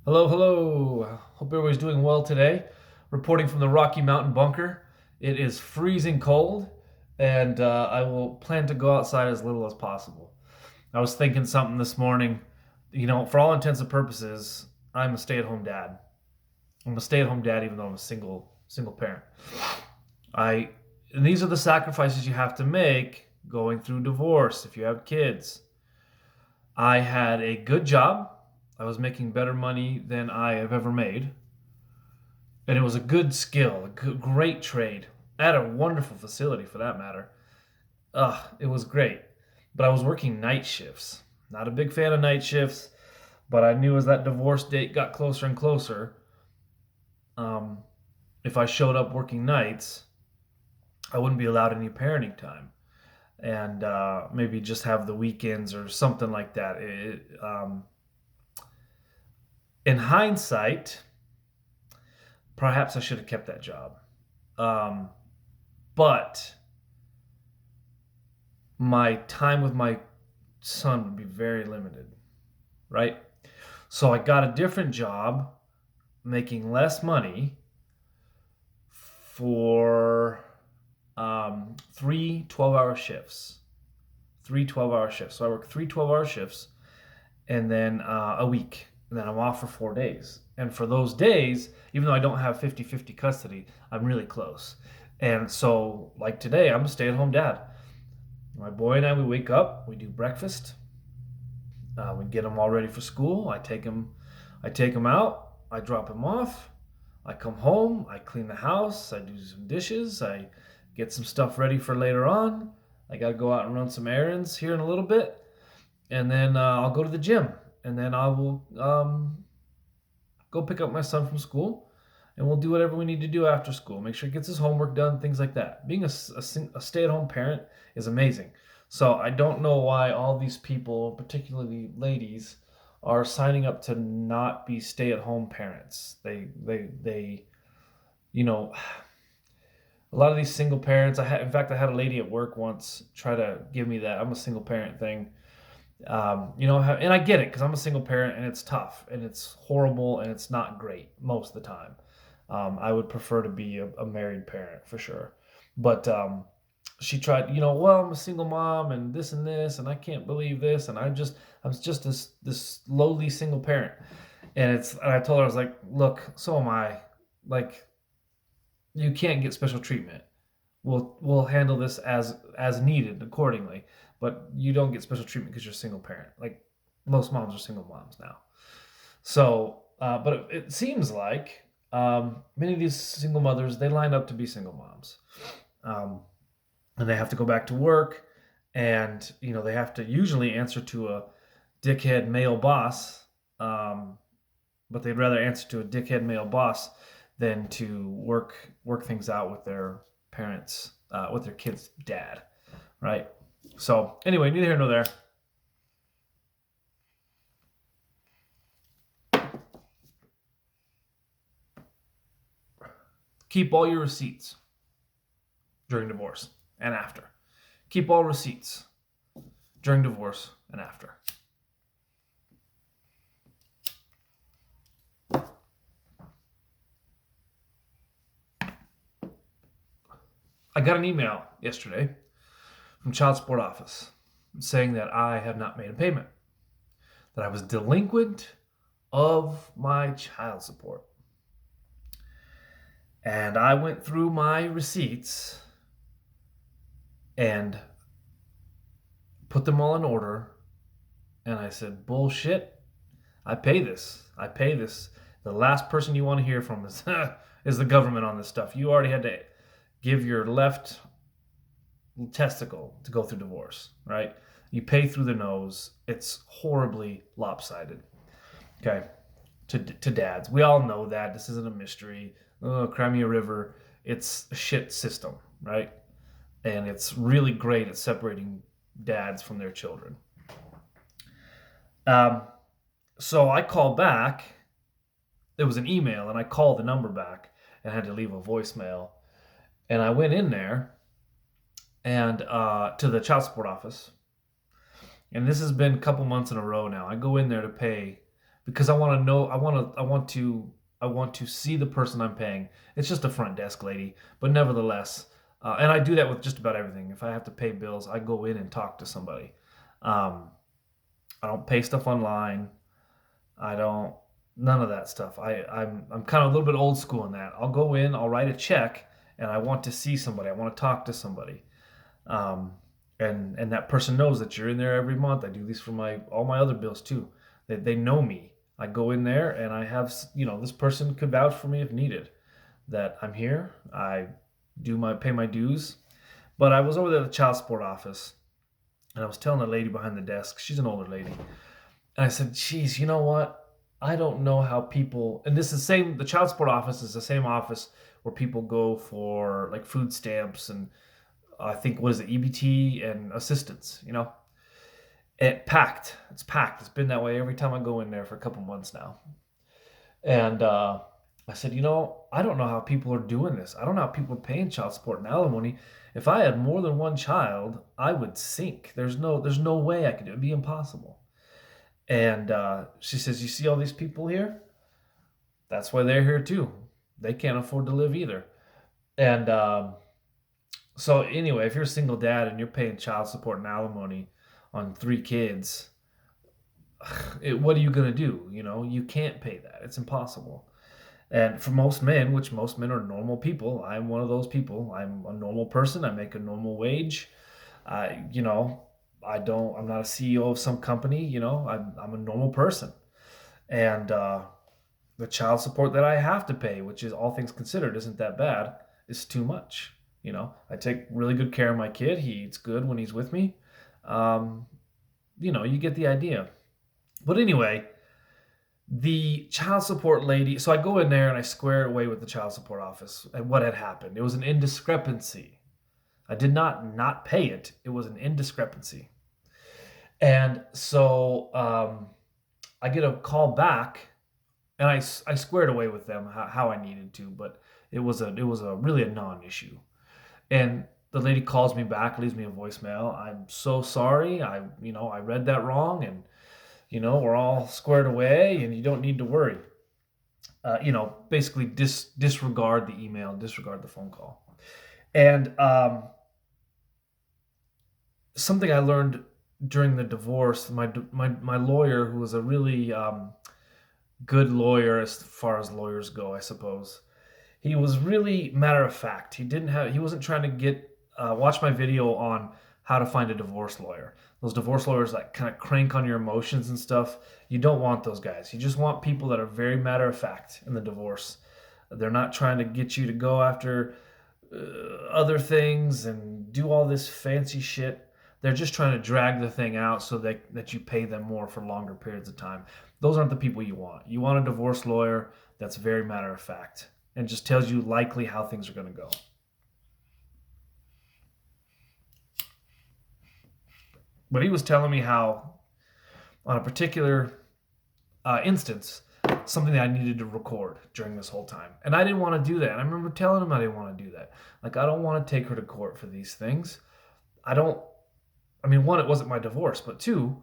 Hello, hello. Hope everybody's doing well today. Reporting from the Rocky Mountain bunker. It is freezing cold, and I will plan to go outside as little as possible. I was thinking something this morning. For all intents and purposes, I'm a stay-at-home dad. I'm a stay-at-home dad, even though I'm a single parent. I and these are the sacrifices you have to make going through divorce if you have kids. I had a good job. I was making better money than I have ever made. And it was a good skill, great trade at a wonderful facility for that matter. It was great. But I was working night shifts. Not a big fan of night shifts, but I knew as that divorce date got closer and closer, um, if I showed up working nights, I wouldn't be allowed any parenting time. And maybe just have the weekends or something like that. In hindsight, perhaps I should have kept that job. Um, but my time with my son would be very limited, right? So I got a different job making less money for three 12-hour shifts. Three 12-hour shifts. So I work three 12-hour shifts and then a week. And then I'm off for 4 days. And for those days, even though I don't have 50-50 custody, I'm really close. And so, like today, I'm a stay at home dad. My boy and I, we wake up, we do breakfast, we get him all ready for school. I take him out, I drop him off. I come home, I clean the house, I do some dishes, I get some stuff ready for later on. I got to go out and run some errands here in a little bit, and then I'll go to the gym, and then I will go pick up my son from school, and we'll do whatever we need to do after school. Make sure he gets his homework done, things like that. Being a stay-at-home parent is amazing. So I don't know why all these people, particularly ladies, are signing up to not be stay-at-home parents. They you know a lot of these single parents. In fact, I had a lady at work once try to give me that I'm a single parent thing. And I get it because I'm a single parent and it's tough and it's horrible and it's not great most of the time. I would prefer to be a married parent for sure. But she tried, well, I'm a single mom and this, and I can't believe this. And I'm just this lowly single parent. And I told her, I was like, look, so am I. Like, you can't get special treatment. We'll handle this as needed accordingly, but you don't get special treatment because you're a single parent. Like most moms are single moms now. So, but it seems like many of these single mothers they line up to be single moms, um, and they have to go back to work, and they have to usually answer to a dickhead male boss, but they'd rather answer to a dickhead male boss than to work things out with their parents, with their kid's dad, right? So anyway, neither here nor there. Keep all your receipts during divorce and after. Keep all receipts during divorce and after. I got an email yesterday from Child Support Office saying that I have not made a payment, that I was delinquent of my child support. And I went through my receipts and put them all in order. And I said, bullshit. I pay this. I pay this. The last person you want to hear from is, is the government on this stuff. You already had to give your left testicle to go through divorce, right? You pay through the nose. It's horribly lopsided. Okay. To dads. We all know that. This isn't a mystery. Crimea River, it's a shit system, right? And it's really great at separating dads from their children. Um, so I called back. It was an email, and I called the number back and had to leave a voicemail. And I went in there and to the child support office. And this has been a couple months in a row now. I go in there to pay because I want to know. I want to see the person I'm paying. It's just a front desk lady, but nevertheless, and I do that with just about everything. If I have to pay bills, I go in and talk to somebody. Um, I don't pay stuff online. I don't none of that stuff. I'm kind of a little bit old school in that. I'll go in, I'll write a check, and I want to see somebody. I want to talk to somebody. Um, and that person knows that you're in there every month. I do these for my all my other bills too. They know me. I go in there and I have this person could vouch for me if needed. That I'm here. I do my pay my dues. But I was over there at the child support office, and I was telling the lady behind the desk. She's an older lady, and I said, "Geez, you know what? I don't know how people." And this is the same. The child support office is the same office where people go for like food stamps and I think what is it, EBT and assistance. Packed. It's packed. It's been that way every time I go in there for a couple months now. And I said, I don't know how people are doing this. I don't know how people are paying child support and alimony. If I had more than one child, I would sink. There's no way I could do it. It'd be impossible. And she says, you see all these people here? That's why they're here too. They can't afford to live either. And so anyway, if you're a single dad and you're paying child support and alimony on 3 kids, what are you going to do? You can't pay that. It's impossible. And for most men, which most men are normal people, I'm one of those people. I'm a normal person. I make a normal wage. I, you know, I'm not a CEO of some company. I'm a normal person. And the child support that I have to pay, which is all things considered, isn't that bad, is too much. I take really good care of my kid. He eats good when he's with me. Um, you get the idea. But anyway, the child support lady, so I go in there and I square away with the child support office and what had happened. It was an indiscrepancy. I did not pay it. It was an indiscrepancy. And so I get a call back, and I squared away with them how I needed to, but it was a really a non-issue. And the lady calls me back, leaves me a voicemail. I'm so sorry. I read that wrong, and we're all squared away, and you don't need to worry. Basically disregard the email, disregard the phone call. And something I learned during the divorce, my lawyer, who was a really good lawyer as far as lawyers go, I suppose. He was really matter of fact. He wasn't trying to get watch my video on how to find a divorce lawyer. Those divorce lawyers that kind of crank on your emotions and stuff. You don't want those guys. You just want people that are very matter of fact in the divorce. They're not trying to get you to go after other things and do all this fancy shit. They're just trying to drag the thing out so that you pay them more for longer periods of time. Those aren't the people you want. You want a divorce lawyer that's very matter of fact and just tells you likely how things are going to go. But he was telling me how, on a particular instance, something that I needed to record during this whole time. And I didn't want to do that. And I remember telling him I didn't want to do that. Like, I don't want to take her to court for these things. One, it wasn't my divorce, but two,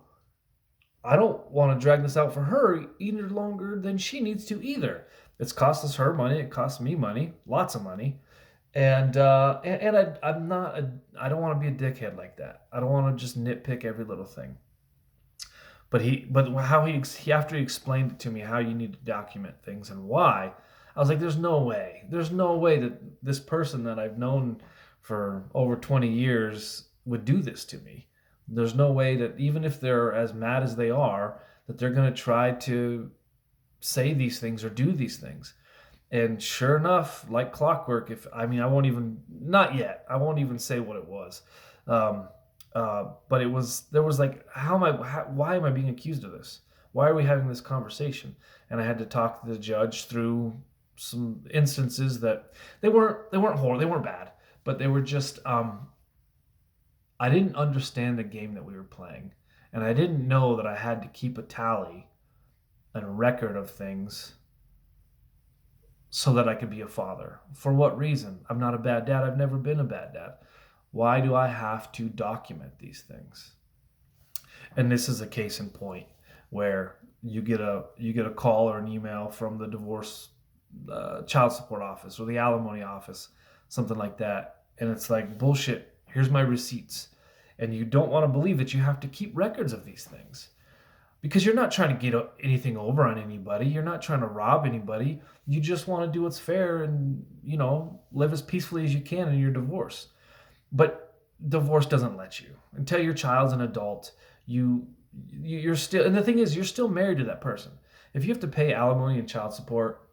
I don't want to drag this out for her either longer than she needs to either. It's cost us her money. It costs me money, lots of money. And I don't want to be a dickhead like that. I don't want to just nitpick every little thing. But how he after he explained it to me how you need to document things and why, I was like, there's no way that this person that I've known for over 20 years would do this to me. There's no way that even if they're as mad as they are, that they're going to try to say these things or do these things. And sure enough, like clockwork, I won't even say what it was. But there was like, why am I being accused of this? Why are we having this conversation? And I had to talk to the judge through some instances that they weren't horrible, they weren't bad, but they were just, I didn't understand the game that we were playing. And I didn't know that I had to keep a tally and a record of things so that I could be a father. For what reason? I'm not a bad dad. I've never been a bad dad. Why do I have to document these things? And this is a case in point where, you get a call or an email from the divorce child support office or the alimony office, something like that, and it's like bullshit. Here's my receipts, and you don't want to believe that you have to keep records of these things because you're not trying to get anything over on anybody. You're not trying to rob anybody. You just want to do what's fair and live as peacefully as you can in your divorce. But divorce doesn't let you until your child's an adult. You're still, and the thing is, you're still married to that person. If you have to pay alimony and child support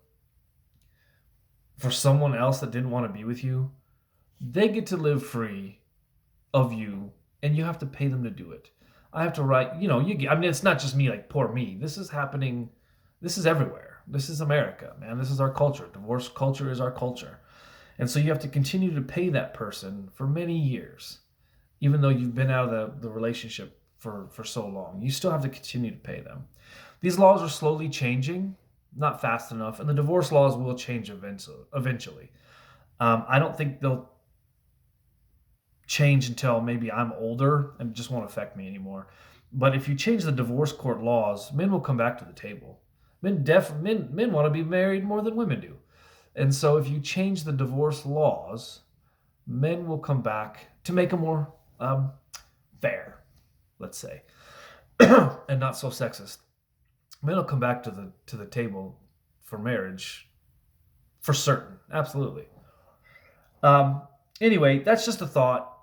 for someone else that didn't want to be with you, they get to live free of you, and you have to pay them to do it. I have to write, I mean, it's not just me, like, poor me. This is happening. This is everywhere. This is America, man. This is our culture. Divorce culture is our culture. And so you have to continue to pay that person for many years, even though you've been out of the relationship for so long. You still have to continue to pay them. These laws are slowly changing, not fast enough, and the divorce laws will change eventually. I don't think they'll change until maybe I'm older and it just won't affect me anymore. But if you change the divorce court laws, men will come back to the table. Men want to be married more than women do. And so if you change the divorce laws, men will come back to make them more fair, let's say, and not so sexist. Men will come back to the table for marriage for certain. Absolutely. Anyway, that's just a thought,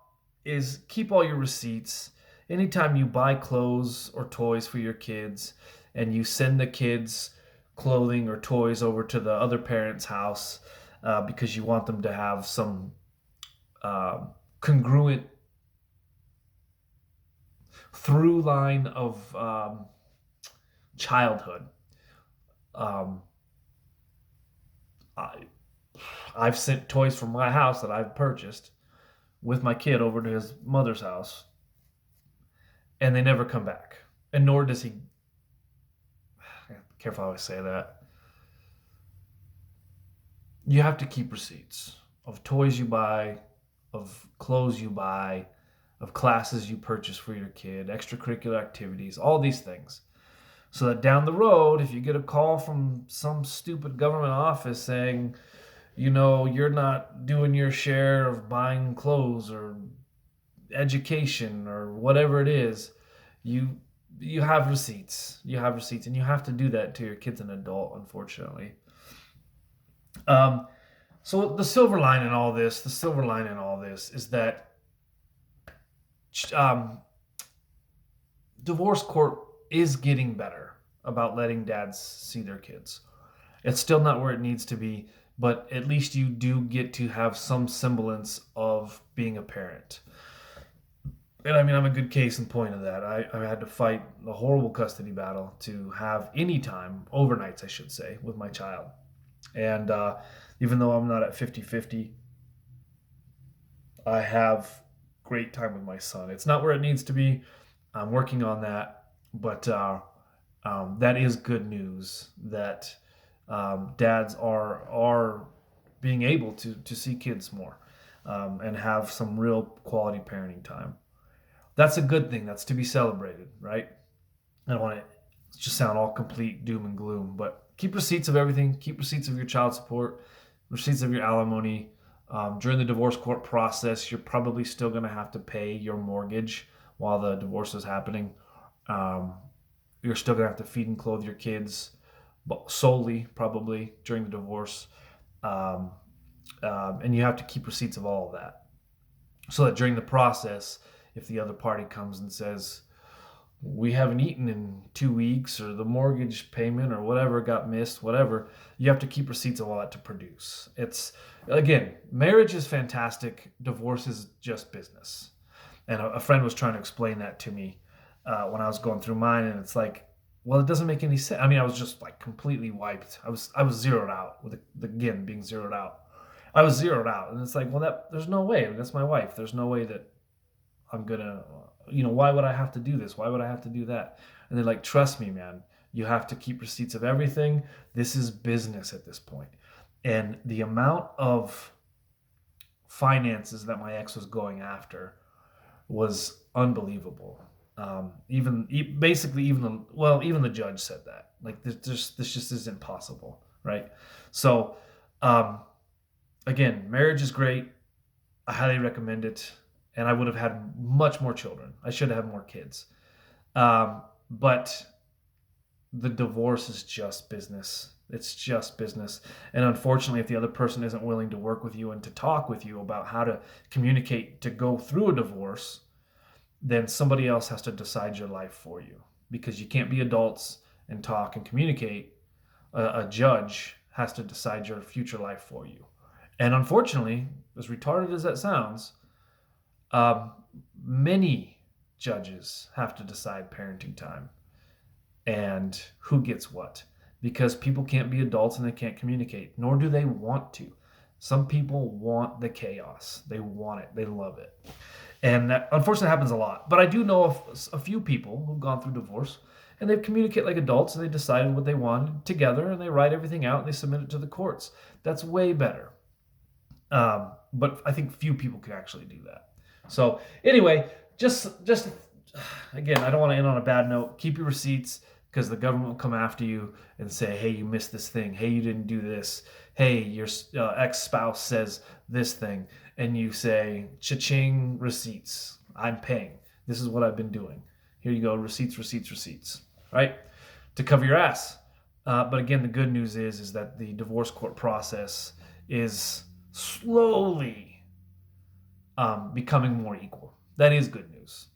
is keep all your receipts. Anytime you buy clothes or toys for your kids and you send the kids clothing or toys over to the other parent's house because you want them to have some congruent through line of childhood. I've sent toys from my house that I've purchased with my kid over to his mother's house, and they never come back. And nor does he. Careful how I say that. You have to keep receipts of toys you buy, of clothes you buy, of classes you purchase for your kid, extracurricular activities, all these things. So that down the road, if you get a call from some stupid government office saying, you're not doing your share of buying clothes or education or whatever it is, you have receipts. You have receipts, and you have to do that until your kid's an adult, unfortunately. So the silver line in all this is that divorce court is getting better about letting dads see their kids. It's still not where it needs to be, but at least you do get to have some semblance of being a parent. And I mean, I'm a good case in point of that. I had to fight a horrible custody battle to have any time, overnights, I should say, with my child. And even though I'm not at 50-50, I have great time with my son. It's not where it needs to be. I'm working on that. But that is good news that dads are being able to see kids more and have some real quality parenting time. That's a good thing. That's to be celebrated, right? I don't want to just sound all complete doom and gloom, but keep receipts of everything. Keep receipts of your child support, receipts of your alimony. During the divorce court process, you're probably still going to have to pay your mortgage while the divorce is happening. You're still going to have to feed and clothe your kids solely, probably, during the divorce. And you have to keep receipts of all of that. So that during the process, if the other party comes and says, we haven't eaten in 2 weeks, or the mortgage payment or whatever got missed, whatever, you have to keep receipts of all that to produce. It's, again, marriage is fantastic. Divorce is just business. And a friend was trying to explain that to me when I was going through mine, and it's like, well, it doesn't make any sense. I mean, I was just like completely wiped. I was zeroed out, with again being zeroed out. I was zeroed out, and it's like, well, there's no way. That's my wife. There's no way that I'm gonna, why would I have to do this? Why would I have to do that? And they're like, trust me, man. You have to keep receipts of everything. This is business at this point. And the amount of finances that my ex was going after was unbelievable. Basically even the judge said that. Like this just isn't possible, right? So, um, again, marriage is great. I highly recommend it, and I would have had much more children. I should have had more kids, but the divorce is just business. It's just business. And unfortunately, if the other person isn't willing to work with you and to talk with you about how to communicate to go through a divorce, then somebody else has to decide your life for you, because you can't be adults and talk and communicate. A judge has to decide your future life for you. And unfortunately, as retarded as that sounds, um, many judges have to decide parenting time and who gets what, because people can't be adults and they can't communicate, nor do they want to. Some people want the chaos. They want it. They love it. And that unfortunately happens a lot. But I do know of a few people who've gone through divorce and they communicate like adults and they decided what they wanted together and they write everything out and they submit it to the courts. That's way better. But I think few people can actually do that. So anyway, just again, I don't want to end on a bad note. Keep your receipts, because the government will come after you and say, hey, you missed this thing. Hey, you didn't do this. Hey, your ex-spouse says this thing. And you say, cha-ching, receipts. I'm paying. This is what I've been doing. Here you go, receipts, receipts, receipts, right? To cover your ass. But again, the good news is that the divorce court process is slowly becoming more equal. That is good news.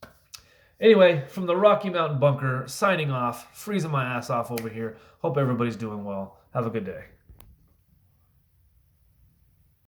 Anyway, from the Rocky Mountain Bunker, signing off, freezing my ass off over here. Hope everybody's doing well. Have a good day.